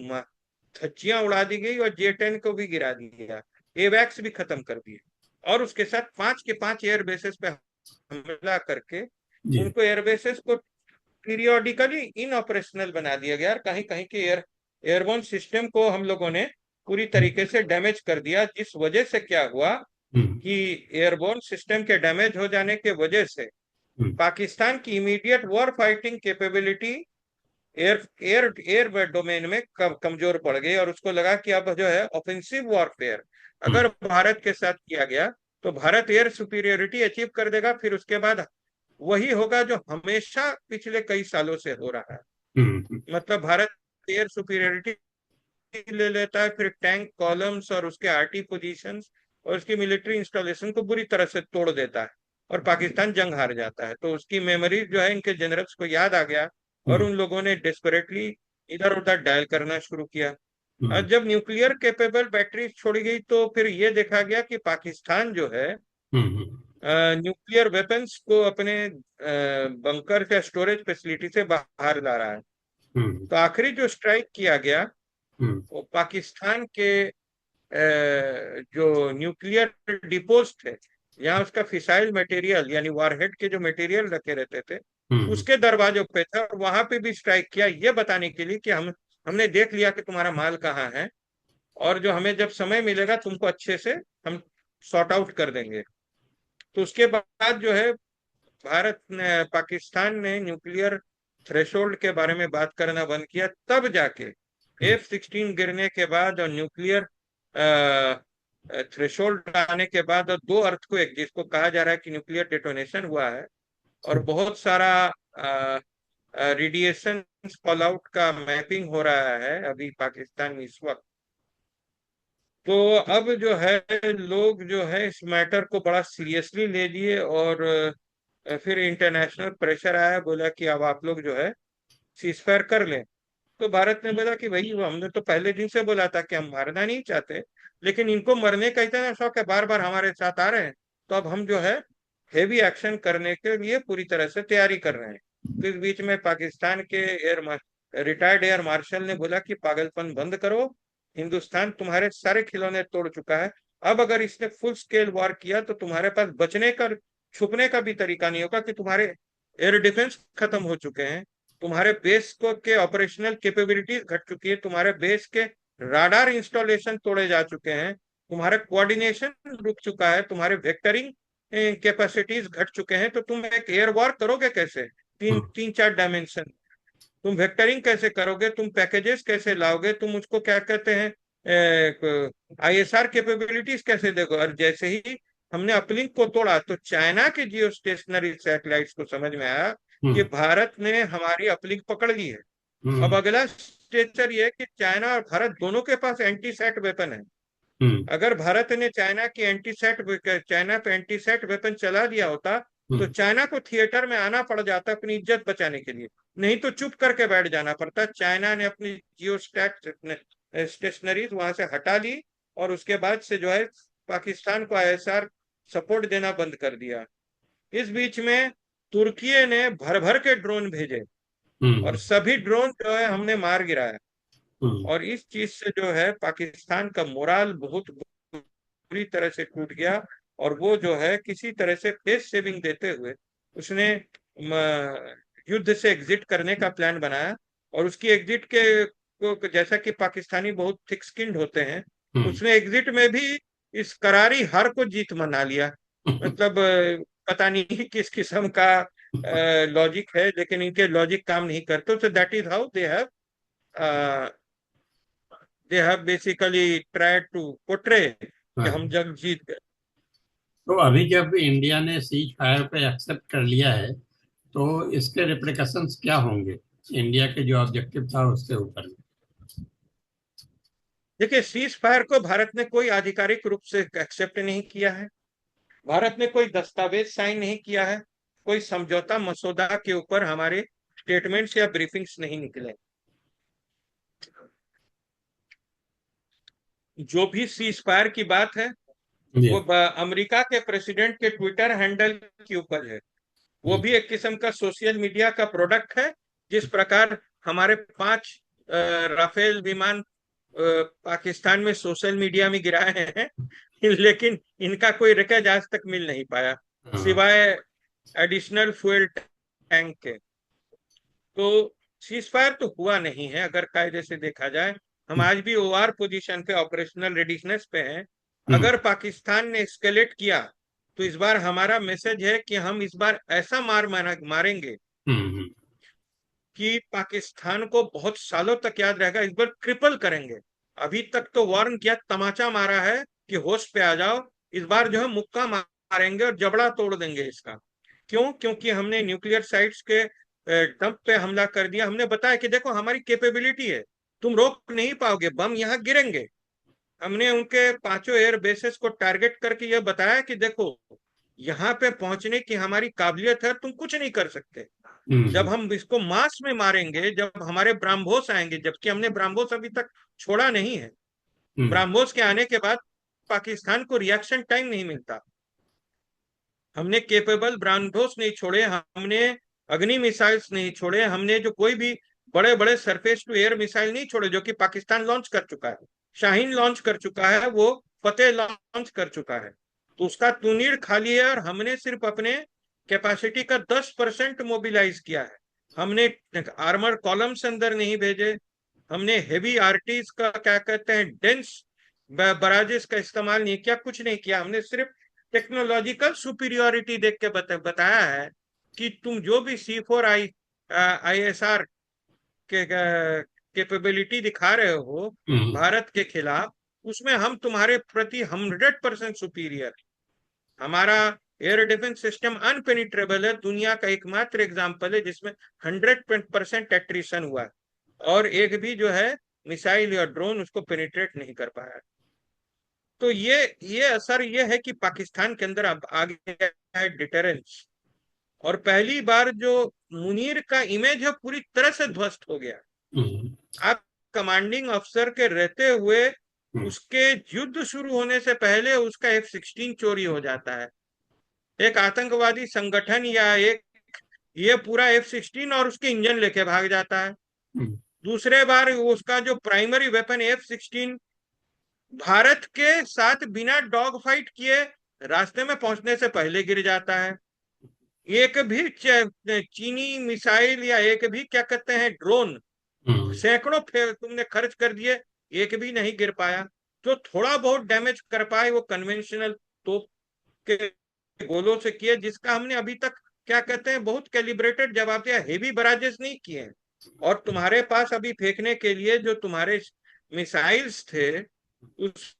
Speaker 2: धज्जियां उड़ा दी गई, और J-10 को भी गिरा दिया, एवैक्स भी खत्म कर दिए। और उसके साथ 5 के 5 एयर बेसेस पे हमला करके
Speaker 1: जी।
Speaker 2: उनको एयरबेसेस को पीरियोडिकली इन ऑपरेशनल बना दिया गया, और कहीं कहीं के एयरबोन सिस्टम को हम लोगों ने पूरी तरीके से डैमेज कर दिया, जिस वजह से क्या हुआ
Speaker 1: हम्म,
Speaker 2: कि एयरबोर्न सिस्टम के डैमेज हो जाने के वजह से
Speaker 1: हम्म,
Speaker 2: पाकिस्तान की immediate war fighting capability air air air domain में कमजोर पड़ गई, और उसको लगा कि अब जो है ऑफेंसिव वॉरफेयर अगर
Speaker 1: हम्म,
Speaker 2: भारत के साथ किया गया तो भारत एयर सुपीरियोरिटी अचीव कर देगा। फिर उसके बाद वही होगा जो हमेशा पिछले कई सालों से हो रहा है,
Speaker 1: हम्म,
Speaker 2: मतलब भारत एयर सुपीरियोरिटी ले लेता है, फिर टैंक कॉलम्स और उसके आरटी पोजीशंस और उसकी मिलिट्री इंस्टॉलेशन को बुरी तरह से तोड़ देता है, और पाकिस्तान जंग हार जाता है। तो उसकी मेमोरी जो है इनके जनरल्स को याद आ गया, और
Speaker 1: हम्म,
Speaker 2: उन लोगों ने डेस्परेटली इधर उधर डायल करना शुरू किया। और
Speaker 1: हम्म,
Speaker 2: जब न्यूक्लियर कैपेबल बैटरी छोड़ी गई तो फिर ये देखा गया कि पाकिस्तान जो है
Speaker 1: हम्म,
Speaker 2: न्यूक्लियर वेपन्स को अपने बंकर या स्टोरेज फैसिलिटी से बाहर ला रहा है।
Speaker 1: हम्म,
Speaker 2: तो आखिरी जो स्ट्राइक किया गया
Speaker 1: हम्म,
Speaker 2: वो पाकिस्तान के जो न्यूक्लियर डिपोज थे, यहाँ उसका फिसाइल मटेरियल यानी वारहेड के जो मटेरियल रखे रहते थे,
Speaker 1: हम्म,
Speaker 2: उसके दरवाजों पे था, और वहां पे भी स्ट्राइक किया, ये बताने के लिए कि हमने देख लिया कि तुम्हारा माल कहाँ है, और जो हमें जब समय मिलेगा तुमको अच्छे से हम सॉर्ट आउट कर देंगे। तो उसके बाद जो है भारत ने पाकिस्तान ने न्यूक्लियर थ्रेशोल्ड के बारे में बात करना बंद किया, तब जाके
Speaker 1: हम्म,
Speaker 2: F-16 गिरने के बाद और न्यूक्लियर थ्रेशोल्ड आने के बाद, और दो अर्थक्वेक जिसको कहा जा रहा है कि न्यूक्लियर डेटोनेशन हुआ है, और बहुत सारा रेडिएशन फॉल आउट का मैपिंग हो रहा है अभी पाकिस्तान में इस वक्त। तो अब जो है लोग जो है इस मैटर को बड़ा सीरियसली ले लिए, और फिर इंटरनेशनल प्रेशर आया, बोला कि अब आप लोग जो है सीज फायर कर लें। तो भारत ने बोला कि भाई वो हमने तो पहले दिन से बोला था कि हम मारना नहीं चाहते, लेकिन इनको मरने का इतना शौक है, बार बार हमारे साथ आ रहे हैं, तो अब हम जो है हेवी एक्शन करने के लिए पूरी तरह से तैयारी कर रहे हैं। तो इस बीच में पाकिस्तान के रिटायर्ड एयर मार्शल ने बोला कि पागलपन बंद करो, हिंदुस्तान तुम्हारे सारे खिलौने तोड़ चुका है, अब अगर इसने फुल स्केल वॉर किया तो तुम्हारे पास बचने का छुपने का भी तरीका नहीं होगा, कि तुम्हारे एयर डिफेंस खत्म हो चुके हैं, तुम्हारे बेस को के ऑपरेशनल कैपेबिलिटीज घट चुकी है, तुम्हारे बेस के राडार इंस्टॉलेशन तोड़े जा चुके हैं, तुम्हारे कोऑर्डिनेशन रुक चुका है, तुम्हारे वेक्टरिंग कैपेसिटीज घट चुके हैं, तो तुम एक एयर वॉर करोगे कैसे? तीन
Speaker 1: हम्म,
Speaker 2: तीन चार डायमेंशन, तुम वेक्टरिंग कैसे करोगे, तुम पैकेजेस कैसे लाओगे, तुम उसको क्या कहते हैं आईएसआर कैपेबिलिटीज कैसे देखो। और जैसे ही हमने अपलिंक को तोड़ा तो चाइना के जियो स्टेशनरी सैटेलाइट्स को समझ में आया कि
Speaker 1: हम्म,
Speaker 2: भारत ने हमारी अपलिंक पकड़ ली है। अब
Speaker 1: हम्म,
Speaker 2: अगला स्टेचर ये है कि चाइना और भारत दोनों के पास एंटी सैट वेपन है।
Speaker 1: हम्म,
Speaker 2: अगर भारत ने चाइना पे एंटी सैट वेपन चला दिया होता तो
Speaker 1: हम्म,
Speaker 2: चाइना को थिएटर में आना पड़ जाता अपनी इज्जत बचाने के लिए, नहीं तो चुप करके बैठ जाना पड़ता। चाइना ने अपनी जियो स्टेशनरीज वहां से हटा ली, और उसके बाद से जो है पाकिस्तान को आईएसआर सपोर्ट देना बंद कर दिया। इस बीच में तुर्की ने भर भर के ड्रोन भेजे, और
Speaker 1: हम्म,
Speaker 2: सभी ड्रोन जो है हमने मार गिराया,
Speaker 1: हम्म,
Speaker 2: और इस चीज से जो है पाकिस्तान का मोराल बहुत बुरी तरह से टूट गया, और वो जो है किसी तरह से फेस सेविंग देते हुए उसने युद्ध से एग्जिट करने का प्लान बनाया। और उसकी एग्जिट के को जैसा कि पाकिस्तानी बहुत थिक स्किन्ड होते हैं,
Speaker 1: हम्म,
Speaker 2: उसने एग्जिट में भी इस करारी हार को जीत मना लिया। मतलब पता नहीं किस किस्म का लॉजिक है, लेकिन इनके लॉजिक काम नहीं करते, तो that is how they have basically tried to portray कि हम
Speaker 1: हाँ।
Speaker 2: जंग जीत गए।
Speaker 1: तो अभी जब इंडिया ने सीज फायर पे एक्सेप्ट कर लिया है, तो इसके रिप्रिकॉशंस क्या होंगे इंडिया के जो ऑब्जेक्टिव था उसके ऊपर?
Speaker 2: देखिए, सीज फायर को भारत ने कोई आधिकारिक रूप से एक्सेप्ट नहीं किया है, भारत ने कोई दस्तावेज साइन नहीं किया है, कोई समझौता मसौदा के ऊपर हमारे स्टेटमेंट्स या ब्रीफिंग्स नहीं निकले। जो भी सीज फायर की बात है
Speaker 1: जी।
Speaker 2: वो अमेरिका के प्रेसिडेंट के ट्विटर हैंडल के ऊपर है, वो
Speaker 1: हम्म,
Speaker 2: भी एक किस्म का सोशल मीडिया का प्रोडक्ट है। जिस प्रकार हमारे 5 राफेल विमान पाकिस्तान में सोशल मीडिया में गिराए हैं, लेकिन इनका कोई रिकॉर्ड आज तक मिल नहीं पाया,
Speaker 1: हाँ,
Speaker 2: सिवाय एडिशनल फ्यूल टैंक के। तो सीज फायर तो हुआ नहीं है अगर कायदे से देखा जाए। हम आज भी ओआर पोजीशन पे, ऑपरेशनल रेडीनेस पे हैं।
Speaker 1: हम्म,
Speaker 2: अगर पाकिस्तान ने एस्केलेट किया तो इस बार हमारा मैसेज है कि हम इस बार ऐसा मारेंगे
Speaker 1: हम्म,
Speaker 2: कि पाकिस्तान को बहुत सालों तक याद रहेगा। इस बार ट्रिपल करेंगे। अभी तक तो वार्न किया, तमाचा मारा है कि होश पे आ जाओ। इस बार जो है मुक्का मारेंगे और जबड़ा तोड़ देंगे इसका। क्यों? क्योंकि हमने न्यूक्लियर साइट्स के डंप पे हमला कर दिया। हमने बताया कि देखो हमारी कैपेबिलिटी है, तुम रोक नहीं पाओगे, बम यहाँ गिरेंगे। हमने उनके पांचों एयर बेसेस को टारगेट करके यह बताया कि देखो यहाँ पे पहुंचने की हमारी काबिलियत है, तुम कुछ नहीं कर सकते। जब
Speaker 1: हम्म,
Speaker 2: हम इसको मास में मारेंगे, जब हमारे ब्राह्मोस आएंगे, जबकि हमने ब्राह्मोस अभी तक छोड़ा नहीं है।
Speaker 1: हम्म,
Speaker 2: ब्राह्मोस के आने के बाद पाकिस्तान को रिएक्शन टाइम नहीं मिलता। हमने केपेबल ब्राह्मोस नहीं छोड़े, हमने अग्नि मिसाइल्स नहीं छोड़े, हमने जो कोई भी बड़े बड़े सरफेस टू एयर मिसाइल नहीं छोड़े, जो कि पाकिस्तान लॉन्च कर चुका है। शाहीन लॉन्च कर चुका है, वो फतेह लॉन्च कर चुका है। तो उसका तुनीर खाली है और हमने सिर्फ अपने कैपेसिटी का 10% मोबिलाइज किया है। हमने आर्मर कॉलम्स अंदर नहीं भेजे, हमने हेवी आर्टीज का क्या कहते हैं डेंस बराजेस का इस्तेमाल नहीं किया, कुछ नहीं किया। हमने सिर्फ टेक्नोलॉजिकल सुपीरियोरिटी देख के बताया है कि तुम जो भी C4ISR के कैपेबिलिटी दिखा रहे हो
Speaker 1: हम्म,
Speaker 2: भारत के खिलाफ, उसमें हम तुम्हारे प्रति 100% सुपीरियर। हमारा एयर डिफेंस सिस्टम अनपेनिट्रेबल है, दुनिया का एकमात्र एग्जाम्पल है जिसमें 100% एट्रिशन हुआ है, और एक भी जो है मिसाइल या ड्रोन उसको पेनिट्रेट नहीं कर पाया। तो ये असर ये है कि पाकिस्तान के अंदर अब आ गया है डिटरेंस। और पहली बार जो मुनीर का इमेज है पूरी तरह से ध्वस्त हो गया।
Speaker 1: हम्म,
Speaker 2: आप कमांडिंग अफसर के रहते हुए
Speaker 1: हम्म,
Speaker 2: उसके युद्ध शुरू होने से पहले उसका F-16 चोरी हो जाता है। एक आतंकवादी संगठन या एक ये पूरा F-16 और उसके इंजन लेके भाग जाता है।
Speaker 1: हम्म,
Speaker 2: दूसरे बार उसका जो प्राइमरी वेपन F-16 भारत के साथ बिना डॉग फाइट किए रास्ते में पहुंचने से पहले गिर जाता है। एक भी चीनी मिसाइल या एक भी क्या कहते हैं ड्रोन,
Speaker 1: हम्म,
Speaker 2: सैकड़ों तुमने खर्च कर दिए, एक भी नहीं गिर पाया। जो थोड़ा बहुत डैमेज कर पाए वो कन्वेंशनल तोप के गोलों से किए, जिसका हमने अभी तक क्या कहते हैं बहुत कैलिब्रेटेड जवाब दिया, हेवी बराजेस नहीं किए। और तुम्हारे पास अभी फेंकने के लिए जो तुम्हारे मिसाइल्स थे, उस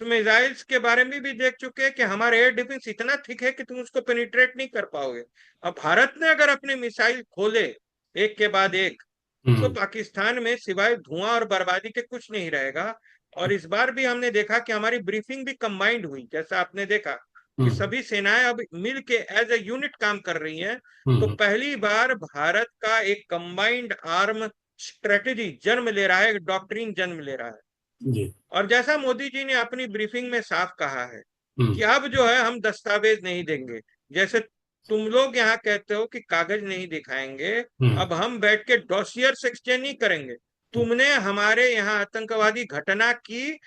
Speaker 2: मिसाइल्स के बारे में भी देख चुके हैं कि हमारा एयर डिफेंस इतना थिक है कि तुम उसको पेनिट्रेट नहीं कर पाओगे। अब भारत ने अगर अपने मिसाइल खोले एक के बाद एक, तो
Speaker 1: हम्म,
Speaker 2: पाकिस्तान में सिवाय धुआं और बर्बादी के कुछ नहीं रहेगा। और इस बार भी हमने देखा कि हमारी ब्रीफिंग भी कंबाइंड हुई, जैसा आपने देखा कि
Speaker 1: हम्म,
Speaker 2: सभी सेनाएं अब मिल के एज ए यूनिट काम कर रही हैं। तो
Speaker 1: हम्म,
Speaker 2: पहली बार भारत का एक कंबाइंड आर्म स्ट्रेटेजी जन्म ले रहा है, एक डॉक्ट्रिन जन्म ले रहा है।
Speaker 1: जी,
Speaker 2: और जैसा मोदी जी ने अपनी ब्रीफिंग में साफ कहा है कि
Speaker 1: हम्म,
Speaker 2: अब जो है हम दस्तावेज नहीं देंगे, जैसे तुम लोग यहाँ कहते हो कि कागज नहीं दिखाएंगे,
Speaker 1: हम्म,
Speaker 2: अब हम बैठ के डॉसियर्स एक्सचेंज नहीं करेंगे। तुमने हमारे यहाँ आतंकवादी घटना की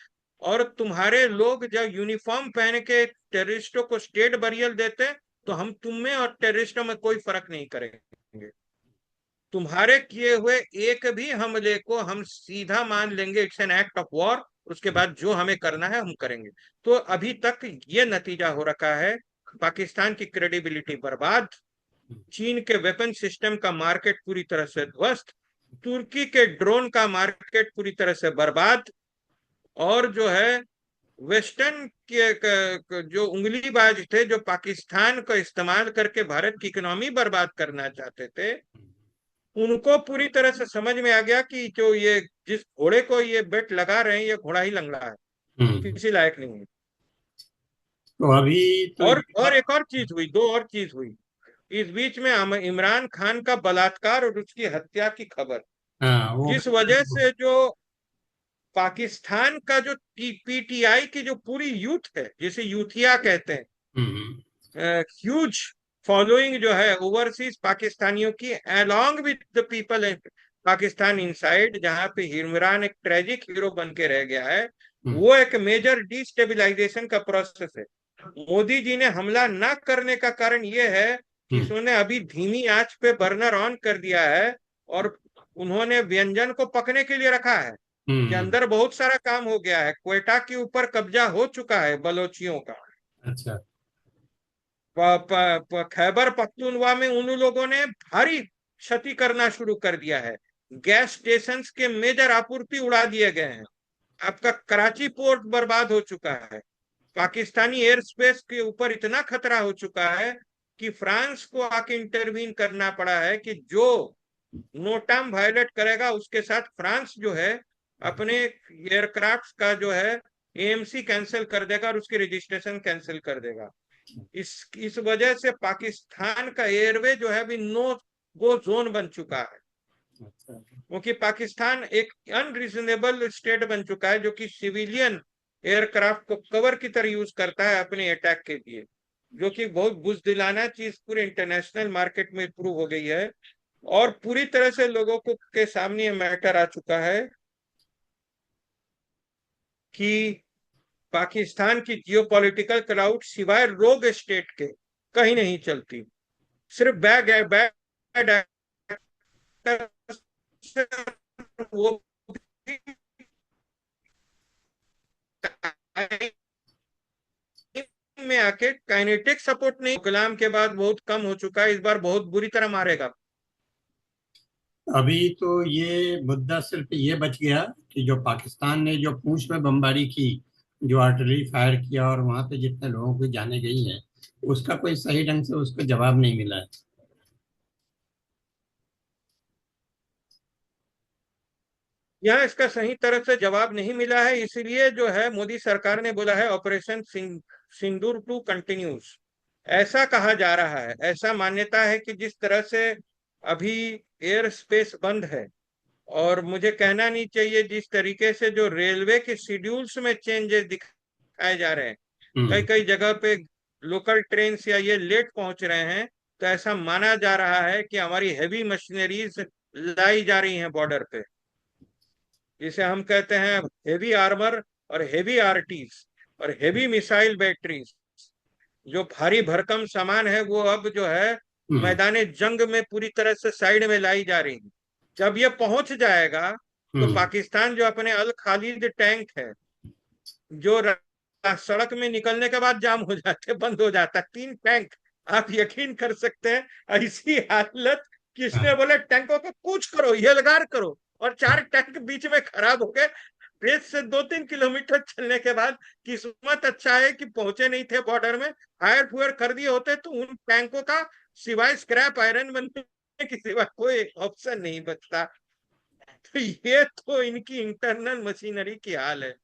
Speaker 2: और तुम्हारे लोग जब यूनिफॉर्म पहन के टेररिस्टों को स्टेट बरियल देते, तो हम तुम में और टेररिस्टों में कोई फर्क नहीं करेंगे। तुम्हारे किए हुए एक भी हमले को हम सीधा मान लेंगे, it's an act of war. उसके बाद जो हमें करना है हम करेंगे। तो अभी तक ये नतीजा हो रखा है, पाकिस्तान की क्रेडिबिलिटी बर्बाद, चीन के वेपन सिस्टम का मार्केट पूरी तरह से ध्वस्त, तुर्की के ड्रोन का मार्केट पूरी तरह से बर्बाद, और जो है वेस्टर्न के जो उंगलीबाज थे, जो पाकिस्तान का इस्तेमाल करके भारत की इकोनॉमी बर्बाद करना चाहते थे, उनको पूरी तरह से समझ में आ गया कि जो ये जिस घोड़े को ये बेट लगा रहे हैं, ये घोड़ा ही लंगड़ा है,
Speaker 1: हम्म।
Speaker 2: किसी लायक नहीं है।
Speaker 1: तो अभी तो
Speaker 2: और एक और चीज हुई, दो और चीज हुई इस बीच में। इमरान खान का बलात्कार और उसकी हत्या की खबर,
Speaker 1: हाँ, वो
Speaker 2: जिस वजह से जो पाकिस्तान का जो पीटीआई की जो पूरी यूथ है, जिसे यूथिया कहते हैं,
Speaker 1: हम्म,
Speaker 2: ह्यूज फॉलोइंग जो है ओवरसीज पाकिस्तानियों की, along with the people Pakistan inside, जहां पे इमरान एक ट्रेजिक हीरो बन के रह गया है,
Speaker 1: हम्म,
Speaker 2: वो एक मेजर डिस्टेबिलाईजेशन का प्रोसेस है। मोदी जी ने हमला न करने का कारण ये है कि
Speaker 1: हम्म,
Speaker 2: उन्होंने अभी धीमी आंच पे बर्नर ऑन कर दिया है और उन्होंने व्यंजन को पकने के लिए रखा है। के
Speaker 1: हम्म।
Speaker 2: अंदर बहुत सारा काम हो गया है। क्वेटा के ऊपर कब्जा हो चुका है बलोचियों का।
Speaker 1: अच्छा।
Speaker 2: खैबर पख्तूनवा में उन लोगों ने भारी क्षति करना शुरू कर दिया है। गैस स्टेशन के मेजर आपूर्ति उड़ा दिए गए हैं। आपका कराची पोर्ट बर्बाद हो चुका है। पाकिस्तानी एयर स्पेस के ऊपर इतना खतरा हो चुका है कि फ्रांस को आके इंटरवीन करना पड़ा है कि जो नोटाम वायलेट करेगा उसके साथ फ्रांस जो है अपने एयरक्राफ्ट का जो है एएमसी कैंसिल कर देगा और उसकी रजिस्ट्रेशन कैंसिल कर देगा। इस वजह से पाकिस्तान का एयरवे जो है अभी नो गो जोन बन चुका है।
Speaker 1: अच्छा।
Speaker 2: क्योंकि पाकिस्तान एक अनरीजनेबल स्टेट बन चुका है जो कि सिविलियन एयरक्राफ्ट को कवर की तरह यूज करता है अपने अटैक के लिए, जो कि बहुत बुजदिलाना चीज पूरे इंटरनेशनल मार्केट में प्रूव हो गई है। और पूरी तरह से लोगों को के सामने मैटर आ चुका है कि पाकिस्तान की जियोपॉलिटिकल क्लाउड सिवाय रोग स्टेट के कहीं नहीं चलती। सिर्फ बैग है, बैड वो भी में आके काइनेटिक सपोर्ट नहीं, कलाम के बाद बहुत कम हो चुका है, इस बार बहुत बुरी तरह मारेगा।
Speaker 1: अभी तो ये मुद्दा सिर्फ ये बच गया कि जो पाकिस्तान ने जो पूंछ में बमबारी की, जो आर्टिलरी फायर किया और वहां पे जितने लोगों की जाने गई हैं, उसका कोई सही ढंग से उसको जवाब नहीं मिला है।
Speaker 2: यहाँ इसका सही तरह से जवाब नहीं मिला है, इसीलिए जो है मोदी सरकार ने बोला है ऑपरेशन सिंदूर टू कंटिन्यूस। ऐसा कहा जा रहा है, ऐसा मान्यता है कि जिस तरह से अभी एयर स्पेस बंद है, और मुझे कहना नहीं चाहिए जिस तरीके से जो रेलवे के शेड्यूल्स में चेंजेस दिखाए जा रहे हैं, कई
Speaker 1: हम्म।
Speaker 2: कई जगह पे लोकल ट्रेन या ये लेट पहुंच रहे हैं, तो ऐसा माना जा रहा है कि हमारी हैवी मशीनरीज लाई जा रही हैं बॉर्डर पे, जिसे हम कहते हैं हेवी आर्मर और हेवी आरटीज और हेवी मिसाइल बैटरीज। जो भारी भरकम सामान है वो अब जो है
Speaker 1: हम्म।
Speaker 2: मैदान जंग में पूरी तरह से साइड में लाई जा रही है। जब ये पहुंच जाएगा तो
Speaker 1: हम्म।
Speaker 2: पाकिस्तान जो अपने अल खालिद टैंक है, जो सड़क में निकलने के बाद जाम हो जाते, बंद हो जाता, 3 टैंक, आप यकीन कर सकते हैं ऐसी हालत कि इसने
Speaker 1: हाँ।
Speaker 2: बोले टैंकों को कूच करो, यलगार करो, और 4 टैंक बीच में खराब हो गए। पेज से 2-3 किलोमीटर चलने के बाद किस्मत अच्छा है कि पहुंचे नहीं थे बॉर्डर में, फायर फुयर कर दिए होते तो उन टैंकों का सिवाय स्क्रैप आयरन बनने के सिवा कोई ऑप्शन नहीं बचता। तो ये तो इनकी इंटरनल मशीनरी की हाल है।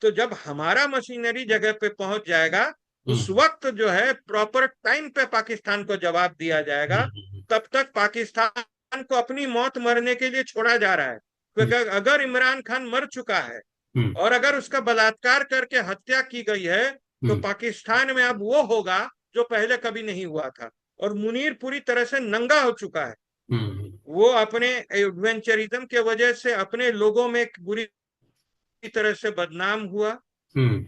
Speaker 2: तो जब हमारा मशीनरी जगह पे पहुंच जाएगा उस
Speaker 1: हम्म।
Speaker 2: वक्त जो है प्रॉपर टाइम पे पाकिस्तान को जवाब दिया जाएगा।
Speaker 1: हम्म।
Speaker 2: तब तक पाकिस्तान को अपनी मौत मरने के लिए छोड़ा जा रहा है, क्योंकि अगर इमरान खान मर चुका है
Speaker 1: हम्म।
Speaker 2: और अगर उसका बलात्कार करके हत्या की गई है, तो
Speaker 1: हम्म।
Speaker 2: पाकिस्तान में अब वो होगा जो पहले कभी नहीं हुआ था। और मुनीर पूरी तरह से नंगा हो चुका है।
Speaker 1: हम्म।
Speaker 2: वो अपने एडवेंचरिज्म के वजह से अपने लोगों में एक बुरी तरह से बदनाम हुआ।
Speaker 1: हम्म।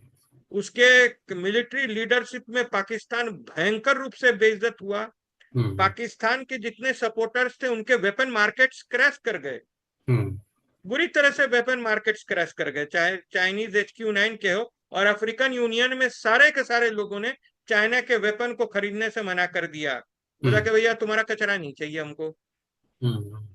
Speaker 2: उसके मिलिट्री लीडरशिप में पाकिस्तान भयंकर रूप से बेइज्जत हुआ।
Speaker 1: हम्म।
Speaker 2: पाकिस्तान के जितने सपोर्टर्स थे उनके वेपन मार्केट्स क्रैश कर गए,
Speaker 1: हम्म।
Speaker 2: बुरी तरह से वेपन मार्केट्स क्रैश कर गए, चाहे चाइनीज HQ9 के हो। और अफ्रीकन यूनियन में सारे के सारे लोगों ने चाइना के वेपन को खरीदने से मना कर दिया, बोला
Speaker 1: हम्म।
Speaker 2: कि भैया तुम्हारा कचरा नहीं चाहिए हमको।
Speaker 1: हम्म।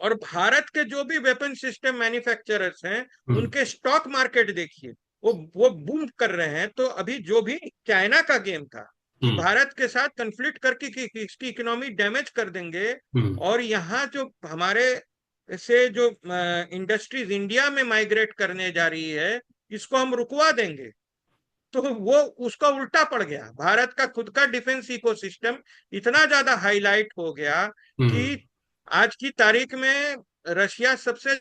Speaker 2: और भारत के जो भी वेपन सिस्टम मैन्युफैक्चरर्स हैं
Speaker 1: हम्म।
Speaker 2: उनके स्टॉक मार्केट देखिए, वो बूम कर रहे हैं। तो अभी जो भी चाइना का गेम था कि
Speaker 1: हम्म।
Speaker 2: भारत के साथ कंफ्लिक्ट करके इसकी इकोनॉमी डैमेज कर देंगे,
Speaker 1: हम्म।
Speaker 2: और यहाँ जो हमारे से जो इंडस्ट्रीज इंडिया में माइग्रेट करने जा रही है इसको हम रुकवा देंगे, तो वो उसका उल्टा पड़ गया। भारत का खुद का डिफेंस इकोसिस्टम इतना ज्यादा हाईलाइट हो गया कि
Speaker 1: हम्म।
Speaker 2: आज की तारीख में रशिया सबसे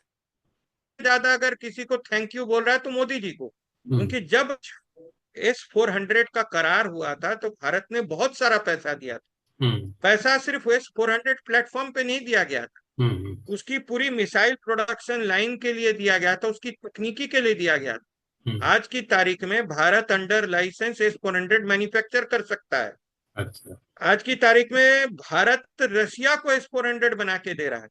Speaker 2: ज्यादा अगर किसी को थैंक यू बोल रहा है तो मोदी जी को।
Speaker 1: हम्म।
Speaker 2: क्योंकि जब S-400 का करार हुआ था तो भारत ने बहुत सारा पैसा दिया था।
Speaker 1: हम्म।
Speaker 2: पैसा सिर्फ S-400 प्लेटफॉर्म पे नहीं दिया गया था,
Speaker 1: हम्म।
Speaker 2: उसकी पूरी मिसाइल प्रोडक्शन लाइन के लिए दिया गया था, उसकी तकनीकी के लिए दिया गया था।
Speaker 1: हम्म।
Speaker 2: आज की तारीख में Bharat under licence S-400 manufacture कर सकता है।
Speaker 1: अच्छा।
Speaker 2: आज की तारीख में भारत रशिया को S-400 बना के दे रहा है।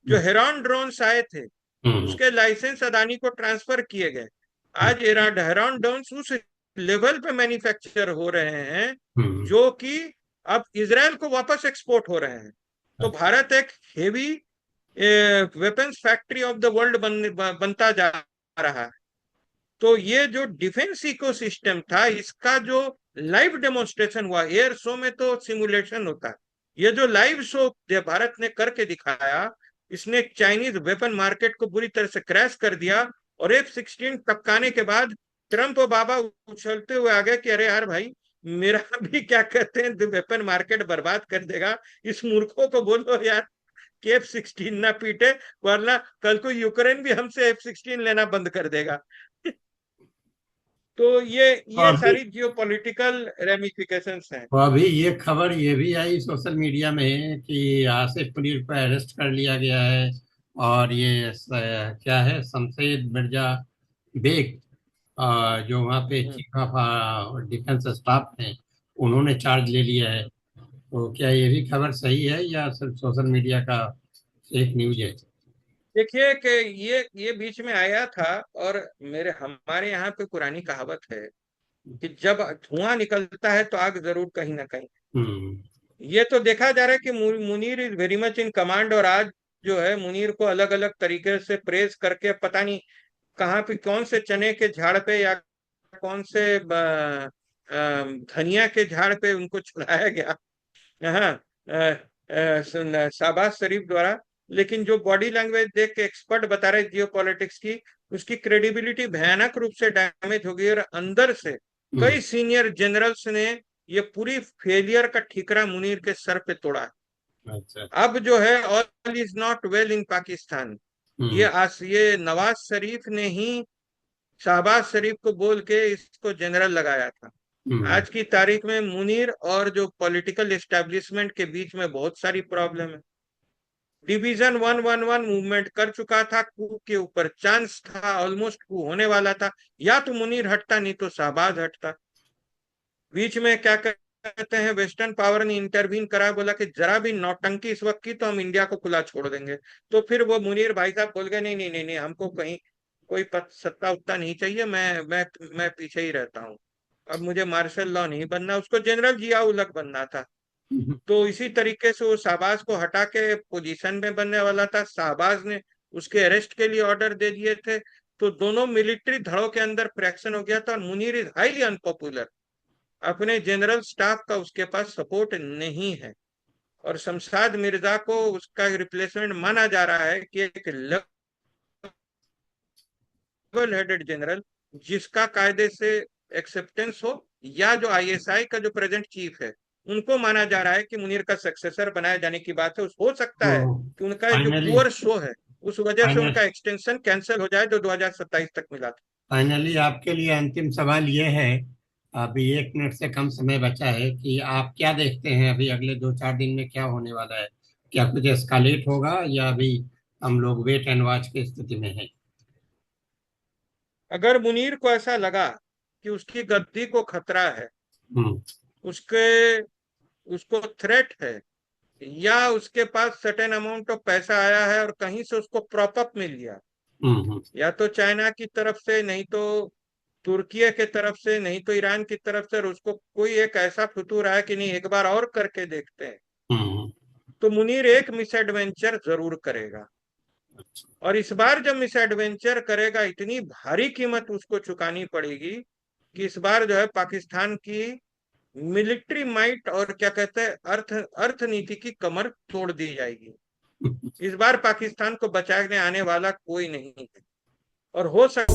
Speaker 2: जो
Speaker 1: हम्म।
Speaker 2: हेरॉन ड्रोन्स आए थे उसके लाइसेंस अदानी को ट्रांसफर किए गए। आज हेरॉन ड्रोन्स उस लेवल पे मैन्युफैक्चर हो रहे हैं जो कि अब इसराइल को वापस एक्सपोर्ट हो रहे हैं। तो भारत एक heavy weapons factory of the world बनता जा रहा है। तो ये जो डिफेंस इकोसिस्टम था, इसका जो लाइव डेमोन्स्ट्रेशन हुआ, एयर शो में तो सिमुलेशन होता है, ये जो लाइव शो भारत ने करके दिखाया, इसने चाइनीज वेपन मार्केट को बुरी तरह से क्रैश कर दिया। और F-16 टपकाने के बाद ट्रंप और बाबा उछलते हुए आ गए कि अरे यार भाई, मेरा भी क्या कहते हैं वेपन मार्केट बर्बाद कर देगा, इस मूर्खों को बोलो यार कि F-16 ना पीटे, वरना कल को यूक्रेन भी हमसे F-16 लेना बंद कर देगा। तो ये
Speaker 1: अभी
Speaker 2: सारी जियोपॉलिटिकल रेमिफिकेशंस हैं।
Speaker 1: तो अभी ये खबर ये भी आई सोशल मीडिया में कि आसिफ मुनीर को अरेस्ट कर लिया गया है। और क्या है, शमशेद मिर्जा बेग, जो वहाँ पे
Speaker 2: हम्म।
Speaker 1: चीफ ऑफ डिफेंस स्टाफ हैं, उन्होंने चार्ज ले लिया है। तो क्या ये भी खबर सही है या सिर्फ सोशल मीडिया का फेक न्यूज है?
Speaker 2: देखिए कि ये बीच में आया था। और हमारे यहाँ पे पुरानी कहावत है कि जब धुआं निकलता है तो आग जरूर कहीं ना कहीं।
Speaker 1: हम्म।
Speaker 2: ये तो देखा जा रहा है कि Munir is very much in command. और आज जो है मुनीर को अलग अलग तरीके से प्रेस करके, पता नहीं कहाँ पे, कौन से चने के झाड़ पे या कौन से धनिया के झाड़ पे उनको चढ़ाया गया। हाँ, शाहबाज शरीफ द्वारा। लेकिन जो बॉडी लैंग्वेज देख के एक्सपर्ट बता रहे जियो पॉलिटिक्स की, उसकी क्रेडिबिलिटी भयानक रूप से डैमेज हो गई। और अंदर से
Speaker 1: हम्म।
Speaker 2: कई सीनियर जनरल्स ने ये पूरी फेलियर का ठीकरा मुनीर के सर पे तोड़ा है।
Speaker 1: अच्छा।
Speaker 2: अब जो है all is not well in Pakistan.
Speaker 1: Hmm.
Speaker 2: ये नवाज शरीफ ने ही शहबाज शरीफ को बोल के इसको जनरल लगाया था।
Speaker 1: हम्म।
Speaker 2: आज की तारीख में मुनीर और जो पॉलिटिकल एस्टेब्लिशमेंट के बीच में बहुत सारी प्रॉब्लम है। डिवीजन 111 मूवमेंट कर चुका था, कू के ऊपर चांस था, ऑलमोस्ट कू होने वाला था। या तो मुनीर हटता, नहीं तो शहबाज हटता। बीच में क्या कहते हैं, वेस्टर्न पावर ने इंटरवीन करा, बोला कि जरा भी नौटंकी इस वक्त की तो हम इंडिया को खुला छोड़ देंगे। तो फिर वो मुनीर भाई साहब बोल गए नहीं नहीं नहीं नहीं, हमको कहीं कोई सत्ता उत्ता नहीं चाहिए, मैं पीछे ही रहता हूँ। अब मुझे मार्शल लॉ नहीं बनना, उसको जनरल जिया उलग बनना था।
Speaker 1: हम्म।
Speaker 2: तो इसी तरीके से वो शाहबाज को हटा के पोजीशन में बनने वाला था। शाहबाज ने उसके अरेस्ट के लिए ऑर्डर दे दिए थे। तो दोनों मिलिट्री धड़ों के अंदर फ्रैक्शन हो गया था। और मुनीर इज हाईली अनपॉपुलर, अपने जनरल स्टाफ का उसके पास सपोर्ट नहीं है। और शमशाद मिर्जा को उसका रिप्लेसमेंट माना जा रहा है कि एक लेवल हेडेड जनरल जिसका कायदे से एक्सेप्टेंस हो, या जो आईएसआई का जो प्रेजेंट चीफ है, उनको माना जा रहा है कि मुनीर का सक्सेसर बनाए जाने की बात है। हो सकता
Speaker 1: तो
Speaker 2: है कि उनका जो
Speaker 1: फाइनली
Speaker 2: पुअर शो है उस वजह से
Speaker 1: फाइनल
Speaker 2: उनका एक्सटेंशन कैंसिल हो जाए, जो 2027 तक मिला था।
Speaker 1: फाइनली आपके लिए अंतिम सवाल ये है, अभी 1 मिनट से कम समय बचा है, कि आप क्या देखते हैं अभी अगले 2-4 दिन में क्या होने वाला है? क्या कुछ एस्कालेट होगा या अभी हम लोग वेट एंड वॉच की स्थिति में हैं?
Speaker 2: अगर मुनीर को ऐसा लगा कि उसकी गद्दी को खतरा है,
Speaker 1: हम्म।
Speaker 2: उसके उसको थ्रेट है, या उसके पास सर्टेन अमाउंट ऑफ पैसा आया है और कहीं से उसको प्रॉप अप मिल गया,
Speaker 1: हम्म।
Speaker 2: या तो चाइना की तरफ से, नहीं तो तुर्की के तरफ से, नहीं तो ईरान की तरफ से, और उसको कोई एक ऐसा फितूर आया कि नहीं एक बार और करके देखते हैं,
Speaker 1: हम्म।
Speaker 2: तो मुनीर एक मिस एडवेंचर जरूर करेगा। और इस बार जब मिस एडवेंचर करेगा, इतनी भारी कीमत उसको चुकानी पड़ेगी कि इस बार जो है पाकिस्तान की मिलिट्री माइट और क्या कहते हैं अर्थनीति की कमर तोड़ दी जाएगी। इस बार पाकिस्तान को बचाने आने वाला कोई नहीं है। और हो सकता